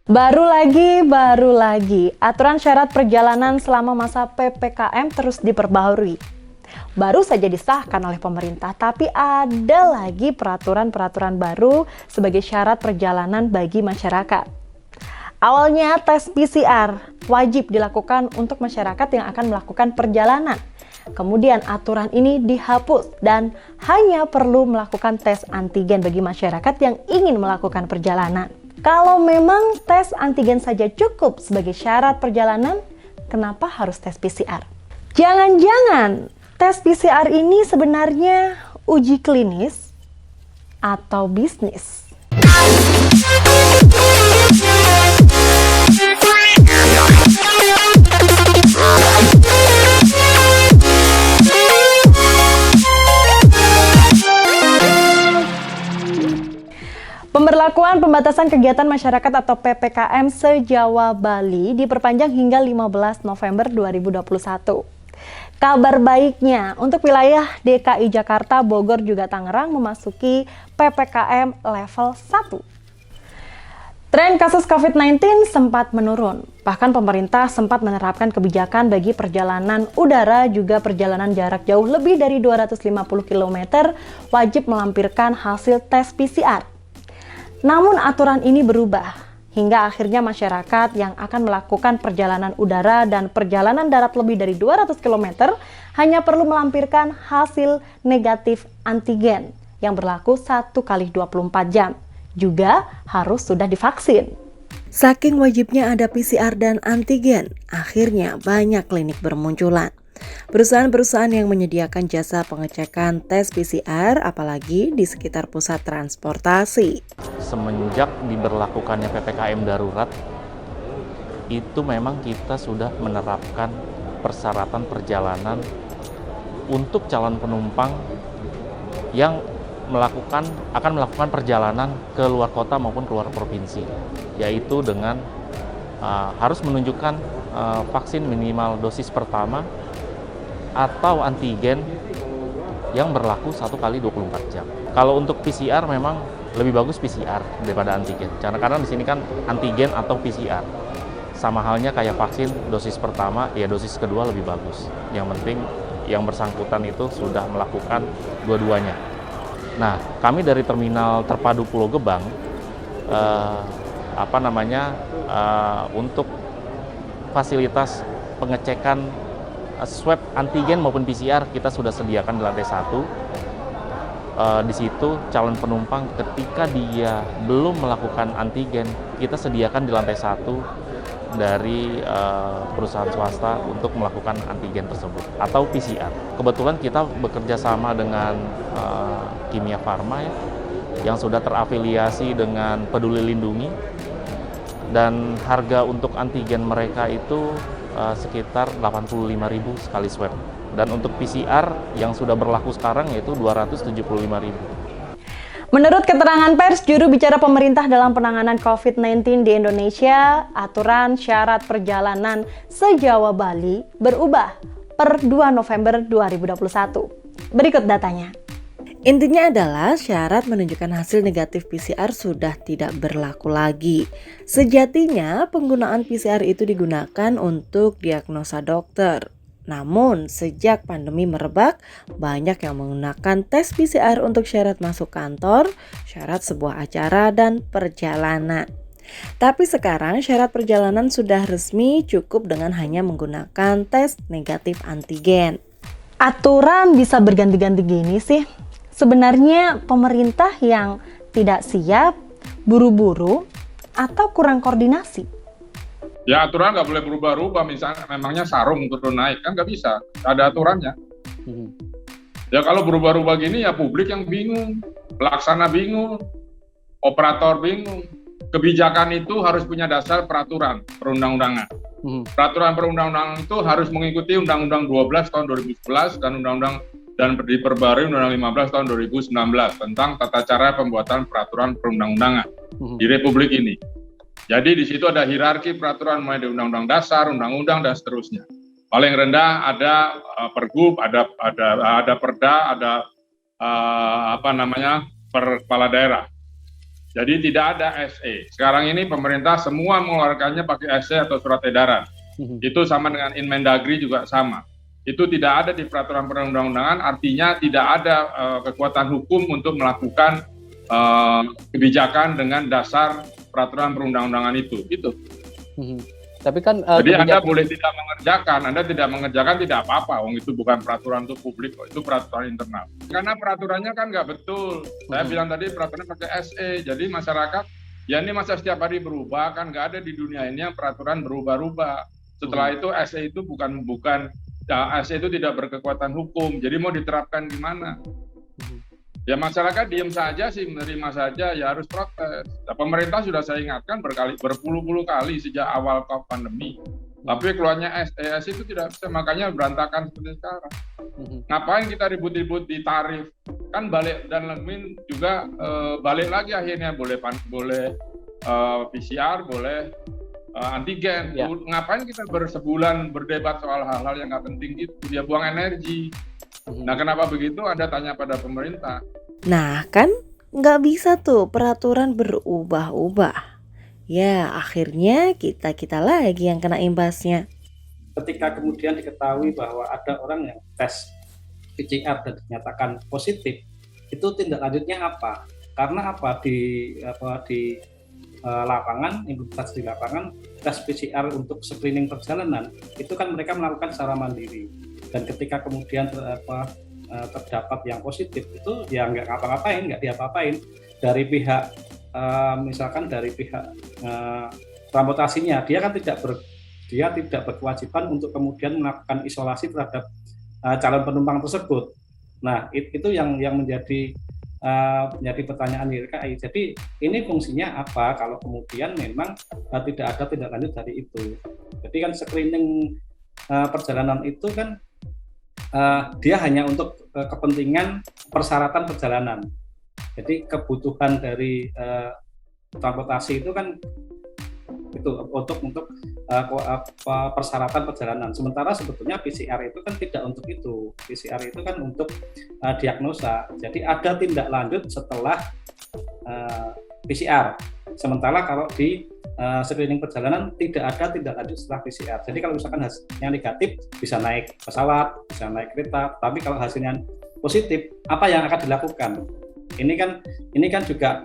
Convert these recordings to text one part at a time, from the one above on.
Baru lagi, aturan syarat perjalanan selama masa PPKM terus diperbaharui. Baru saja disahkan oleh pemerintah, tapi ada lagi peraturan-peraturan baru sebagai syarat perjalanan bagi masyarakat. Awalnya tes PCR wajib dilakukan untuk masyarakat yang akan melakukan perjalanan. Kemudian aturan ini dihapus dan hanya perlu melakukan tes antigen bagi masyarakat yang ingin melakukan perjalanan. Kalau memang tes antigen saja cukup sebagai syarat perjalanan, kenapa harus tes PCR? Jangan-jangan tes PCR ini sebenarnya uji klinis atau bisnis? Pemberlakuan pembatasan kegiatan masyarakat atau PPKM se-Jawa Bali diperpanjang hingga 15 November 2021. Kabar baiknya, untuk wilayah DKI Jakarta, Bogor, juga Tangerang memasuki PPKM level 1. Tren kasus COVID-19 sempat menurun. Bahkan pemerintah sempat menerapkan kebijakan bagi perjalanan udara juga perjalanan jarak jauh lebih dari 250 km wajib melampirkan hasil tes PCR. Namun aturan ini berubah, hingga akhirnya masyarakat yang akan melakukan perjalanan udara dan perjalanan darat lebih dari 200 km hanya perlu melampirkan hasil negatif antigen yang berlaku 1 kali 24 jam. Juga harus sudah divaksin. Saking wajibnya ada PCR dan antigen, akhirnya banyak klinik bermunculan. Perusahaan-perusahaan yang menyediakan jasa pengecekan tes PCR, apalagi di sekitar pusat transportasi. Semenjak diberlakukannya PPKM darurat, itu memang kita sudah menerapkan persyaratan perjalanan untuk calon penumpang yang akan melakukan perjalanan ke luar kota maupun keluar provinsi, yaitu dengan harus menunjukkan vaksin minimal dosis pertama atau antigen yang berlaku 1 kali 24 jam. Kalau untuk PCR memang lebih bagus PCR daripada antigen. Karena di sini kan antigen atau PCR. Sama halnya kayak vaksin dosis pertama, ya dosis kedua lebih bagus. Yang penting yang bersangkutan itu sudah melakukan dua-duanya. Nah, kami dari Terminal Terpadu Pulau Gebang untuk fasilitas pengecekan swab antigen maupun PCR kita sudah sediakan di lantai 1. Di situ calon penumpang ketika dia belum melakukan antigen, kita sediakan di lantai 1 dari perusahaan swasta untuk melakukan antigen tersebut atau PCR. Kebetulan kita bekerja sama dengan Kimia Farma ya, yang sudah terafiliasi dengan Peduli Lindungi, dan harga untuk antigen mereka itu sekitar 85.000 sekali swab. Dan untuk PCR yang sudah berlaku sekarang yaitu 275.000. Menurut keterangan pers, juru bicara pemerintah dalam penanganan COVID-19 di Indonesia, aturan syarat perjalanan se-Jawa Bali berubah per 2 November 2021. Berikut datanya. Intinya adalah syarat menunjukkan hasil negatif PCR sudah tidak berlaku lagi. Sejatinya penggunaan PCR itu digunakan untuk diagnosa dokter. Namun sejak pandemi merebak, banyak yang menggunakan tes PCR untuk syarat masuk kantor, syarat sebuah acara, dan perjalanan. Tapi sekarang syarat perjalanan sudah resmi cukup dengan hanya menggunakan tes negatif antigen. Aturan bisa berganti-ganti gini sih. Sebenarnya pemerintah yang tidak siap, buru-buru, atau kurang koordinasi. Ya aturan nggak boleh berubah-ubah, misalnya memangnya sarung turun naik, kan nggak bisa, ada aturannya. Ya kalau berubah-ubah gini ya publik yang bingung, pelaksana bingung, operator bingung. Kebijakan itu harus punya dasar peraturan perundang-undangan. Peraturan perundang-undangan itu harus mengikuti Undang-Undang 12 tahun 2011 dan diperbarui Undang-Undang 15 tahun 2019 tentang tata cara pembuatan peraturan perundang-undangan di Republik ini. Jadi di situ ada hierarki peraturan mulai dari Undang-Undang Dasar, Undang-Undang, dan seterusnya. Paling rendah ada Pergub, ada Perda, ada per kepala daerah. Jadi tidak ada SE. Sekarang ini pemerintah semua mengeluarkannya pakai SE atau surat edaran. Itu sama dengan Inmendagri juga sama. Itu tidak ada di peraturan perundang-undangan, artinya tidak ada kekuatan hukum untuk melakukan kebijakan dengan dasar peraturan perundang-undangan itu. Tapi kan jadi Anda boleh tidak mengerjakan tidak apa-apa. Wong itu bukan peraturan untuk publik, itu peraturan internal. Karena peraturannya kan nggak betul. Saya bilang tadi peraturannya pakai SE. Jadi masyarakat, ya ini masa setiap hari berubah, kan nggak ada di dunia ini yang peraturan berubah-ubah. Setelah itu SE itu bukan SE itu tidak berkekuatan hukum. Jadi mau diterapkan gimana? Ya masyarakat diem saja sih, menerima saja, ya harus protes. Nah, pemerintah sudah saya ingatkan berpuluh-puluh kali sejak awal pandemi. Tapi keluarnya SES itu tidak bisa, makanya berantakan seperti sekarang. Ngapain kita ribut-ribut di tarif? Kan balik dan Lemin juga balik lagi akhirnya, boleh PCR, boleh antigen. Ya. Ngapain kita sebulan berdebat soal hal-hal yang nggak penting gitu? Dia buang energi. Nah, kenapa begitu? Anda tanya pada pemerintah. Nah, kan nggak bisa tuh peraturan berubah-ubah. Ya, akhirnya kita lagi yang kena imbasnya. Ketika kemudian diketahui bahwa ada orang yang tes PCR dan dinyatakan positif, itu tindak lanjutnya apa? Karena apa di lapangan, implementasi di lapangan, tes PCR untuk screening perjalanan itu kan mereka melakukan secara mandiri. Dan ketika kemudian terdapat yang positif itu ya nggak ngapa-ngapain, nggak diapa-apain dari pihak misalkan dari pihak transportasinya, dia kan tidak berkewajiban untuk kemudian melakukan isolasi terhadap calon penumpang tersebut. Nah itu yang menjadi pertanyaan YLKI. Jadi ini fungsinya apa kalau kemudian memang tidak ada tindak lanjut dari itu. Jadi kan screening perjalanan itu kan dia hanya untuk kepentingan persyaratan perjalanan. Jadi kebutuhan dari transportasi itu kan itu untuk persyaratan perjalanan. Sementara sebetulnya PCR itu kan tidak untuk itu. PCR itu kan untuk diagnosa. Jadi ada tindak lanjut setelah PCR. Sementara kalau di screening perjalanan tidak ada tindak lanjut setelah PCR. Jadi kalau misalkan hasilnya negatif bisa naik pesawat, bisa naik kereta. Tapi kalau hasilnya positif, apa yang akan dilakukan? Ini kan juga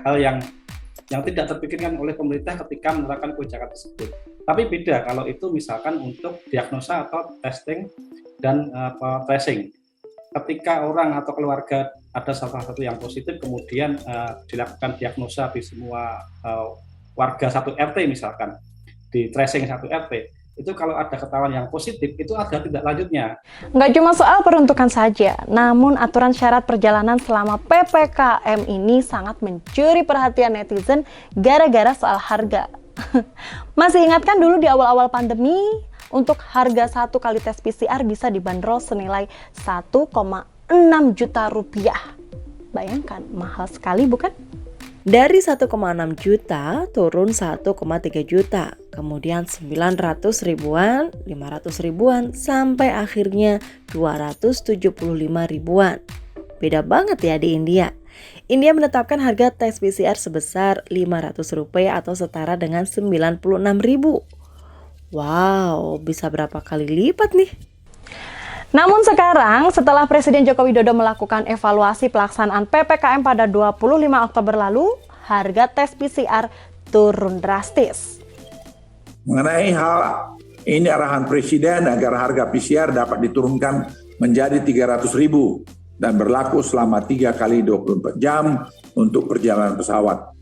hal yang tidak terpikirkan oleh pemerintah ketika menerapkan kebijakan tersebut. Tapi beda kalau itu misalkan untuk diagnosa atau testing dan tracing. Ketika orang atau keluarga ada salah satu yang positif, kemudian dilakukan diagnosa di semua warga satu RT misalkan, di tracing satu RT, itu kalau ada ketahuan yang positif, itu ada tindak lanjutnya. Nggak cuma soal peruntukan saja, namun aturan syarat perjalanan selama PPKM ini sangat mencuri perhatian netizen gara-gara soal harga. Masih ingatkan dulu di awal-awal pandemi, untuk harga 1 kali tes PCR bisa dibanderol senilai 1,6 juta rupiah. Bayangkan, mahal sekali bukan? Dari 1,6 juta turun 1,3 juta, kemudian 900 ribuan, 500 ribuan, sampai akhirnya 275 ribuan. Beda banget ya di India. India menetapkan harga tes PCR sebesar 500 rupiah atau setara dengan 96 ribu. Wow, bisa berapa kali lipat nih? Namun sekarang, setelah Presiden Joko Widodo melakukan evaluasi pelaksanaan PPKM pada 25 Oktober lalu, harga tes PCR turun drastis. Mengenai hal ini arahan Presiden agar harga PCR dapat diturunkan menjadi 300.000 dan berlaku selama 3 kali 24 jam untuk perjalanan pesawat.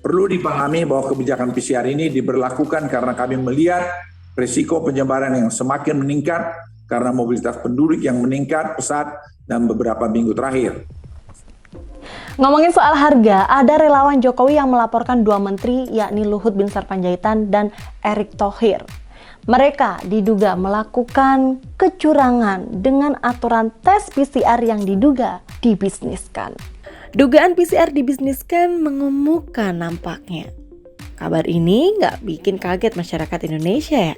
Perlu dipahami bahwa kebijakan PCR ini diberlakukan karena kami melihat risiko penyebaran yang semakin meningkat karena mobilitas penduduk yang meningkat pesat dalam beberapa minggu terakhir. Ngomongin soal harga, ada relawan Jokowi yang melaporkan 2 menteri yakni Luhut Binsar Panjaitan dan Erick Thohir. Mereka diduga melakukan kecurangan dengan aturan tes PCR yang diduga dibisniskan. Dugaan PCR dibisniskan mengemuka nampaknya. Kabar ini nggak bikin kaget masyarakat Indonesia ya?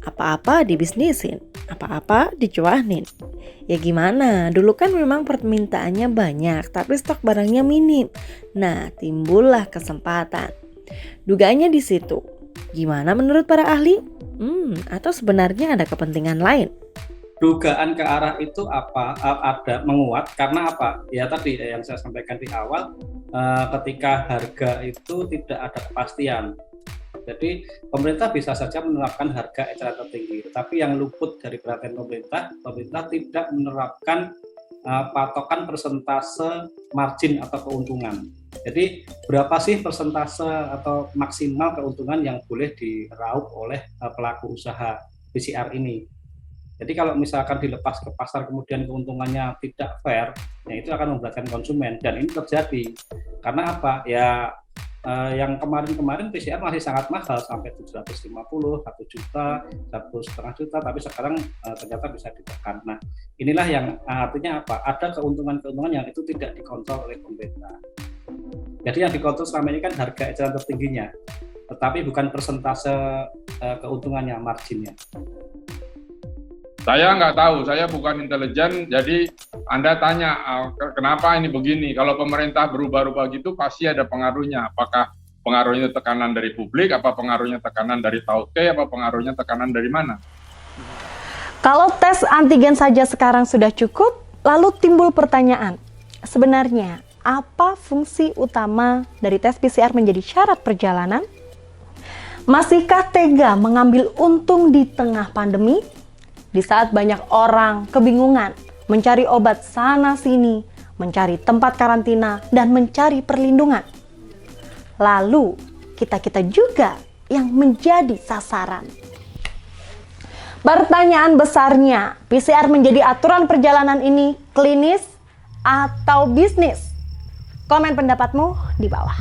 Apa-apa dibisnisin, apa-apa dicuanin. Ya gimana, dulu kan memang permintaannya banyak tapi stok barangnya minim. Nah, timbullah kesempatan. Dugaannya di situ. Gimana menurut para ahli? Atau sebenarnya ada kepentingan lain? Dugaan ke arah itu apa? Ada menguat karena apa? Ya tadi yang saya sampaikan di awal, ketika harga itu tidak ada kepastian. Jadi pemerintah bisa saja menerapkan harga eceran tertinggi, tetapi yang luput dari perhatian pemerintah tidak menerapkan patokan persentase margin atau keuntungan. Jadi berapa sih persentase atau maksimal keuntungan yang boleh diraup oleh pelaku usaha PCR ini? Jadi kalau misalkan dilepas ke pasar kemudian keuntungannya tidak fair, ya itu akan memberatkan konsumen, dan ini terjadi karena apa? Ya yang kemarin-kemarin PCR masih sangat mahal sampai 750, 1 juta, 1,5 juta, tapi sekarang ternyata bisa ditekan. Nah, inilah yang artinya apa? Ada keuntungan-keuntungan yang itu tidak dikontrol oleh pemerintah. Jadi yang dikontrol selama ini kan harga eceran tertingginya, tetapi bukan persentase keuntungannya, marginnya. Saya nggak tahu, saya bukan intelijen, jadi Anda tanya kenapa ini begini. Kalau pemerintah berubah-ubah gitu pasti ada pengaruhnya. Apakah pengaruhnya tekanan dari publik, apa pengaruhnya tekanan dari tauke, apa pengaruhnya tekanan dari mana? Kalau tes antigen saja sekarang sudah cukup, lalu timbul pertanyaan, sebenarnya apa fungsi utama dari tes PCR menjadi syarat perjalanan? Masihkah tega mengambil untung di tengah pandemi? Di saat banyak orang kebingungan mencari obat sana-sini, mencari tempat karantina, dan mencari perlindungan. Lalu, kita-kita juga yang menjadi sasaran. Pertanyaan besarnya, PCR menjadi aturan perjalanan ini klinis atau bisnis? Komen pendapatmu di bawah.